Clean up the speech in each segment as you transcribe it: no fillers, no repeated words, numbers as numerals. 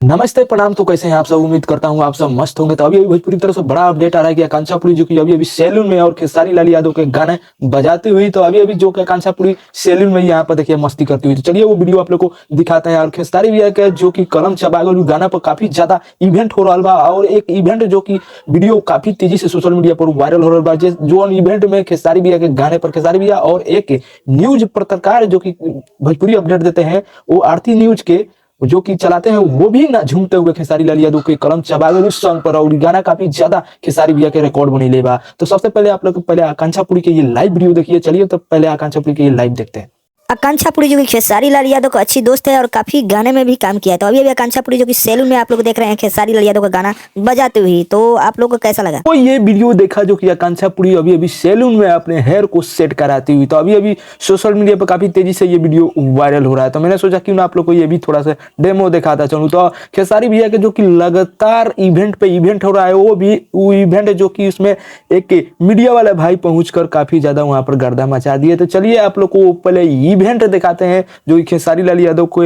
नमस्ते प्रणाम। तो कैसे हैं आप सब? उम्मीद करता हूँ आप सब मस्त होंगे। तो अभी भोजपुरी तरफ से बड़ा अपडेट आ रहा है कि आकांक्षा पुरी जो कि अभी सैलून में और खेसारी लाल यादव के गाने बजाती हुई, तो अभी जो कि आकांक्षा पुरी सैलून में यहाँ पर देखिए मस्ती करती हुई। तो चलिए वो वीडियो आप लोग को दिखाते हैं। और खेसारी भैया के जो कि कलम चबागल गाना पर काफी ज्यादा इवेंट हो रहा बा, और एक इवेंट जो कि वीडियो काफी तेजी से सोशल मीडिया पर वायरल हो रहा बा, जो इवेंट में खेसारी भैया के गाने पर खेसारी भैया और एक न्यूज पत्रकार जो कि भोजपुरी अपडेट देते हैं, वो आरती न्यूज के जो कि चलाते हैं, वो भी ना झूमते हुए खेसारी लाल यादव के कलम चबागे उस सॉन्ग पर, और गाना काफी ज्यादा खेसारी भैया के रिकॉर्ड बनी लेबा। तो सबसे पहले आप लोग पहले आकांक्षा पुरी के ये लाइव वीडियो देखिए। चलिए तो पहले आकांक्षा पुरी के ये लाइव देखते हैं। आकांक्षा पुरी जो कि खेसारी लाल यादव का अच्छी दोस्त है और काफी गाने में भी काम किया है। तो अभी आकांक्षा पुरी जो कि सैलून में आप लोग देख रहे हैं खेसारी लाल यादव का गाना बजाते हुए, तो आप लोग को कैसा लगा? तो ये वीडियो देखा जो कि आकांक्षा पुरी अभी सैलून में अपने हेयर को सेट कराती हुई। तो अभी सोशल मीडिया पर काफी तेजी से ये वीडियो वायरल हो रहा है। तो मैंने सोचा क्यों ना आप लोग को ये भी थोड़ा सा डेमो दिखाता चलूं। तो खेसारी भैया के जो कि लगातार इवेंट पे इवेंट हो रहा है, वो इवेंट जो कि उसमें एक मीडिया वाले भाई पहुंचकर काफी ज्यादा वहां पर गर्दा मचा दिए। तो चलिए आप लोग को पहले इवेंट दिखाते हैं जो खेसारी लाल यादव को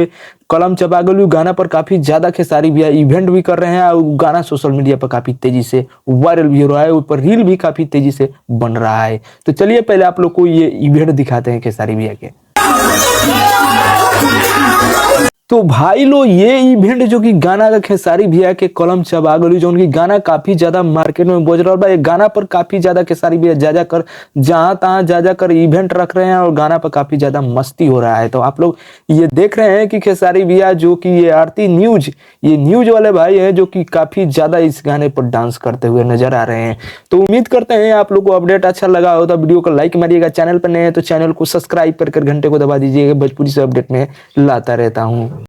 कलम चबागलू गाना पर काफी ज्यादा खेसारी भैया इवेंट भी कर रहे हैं, और गाना सोशल मीडिया पर काफी तेजी से वायरल भी हो रहा है, ऊपर रील भी काफी तेजी से बन रहा है। तो चलिए पहले आप लोग को ये इवेंट दिखाते हैं खेसारी भैया के। तो भाई लो ये इवेंट जो कि गाना का खेसारी भैया के कलम चबागलू, जो उनकी गाना काफी ज्यादा मार्केट में बज रहा है। गाना पर काफी ज्यादा खेसारी भैया जा कर जहां तहां जा कर इवेंट रख रहे हैं, और गाना पर काफी ज्यादा मस्ती हो रहा है। तो आप लोग ये देख रहे हैं कि खेसारी भैया जो कि ये आरती न्यूज, ये न्यूज वाले भाई है जो कि काफी ज्यादा इस गाने पर डांस करते हुए नजर आ रहे हैं। तो उम्मीद करते हैं आप लोग को अपडेट अच्छा लगा हो तो वीडियो को लाइक मारिएगा। चैनल पर नए हैं तो चैनल को सब्सक्राइब कर घंटे को दबा दीजिएगा। भोजपुरी से अपडेट में लाता रहता हूँ।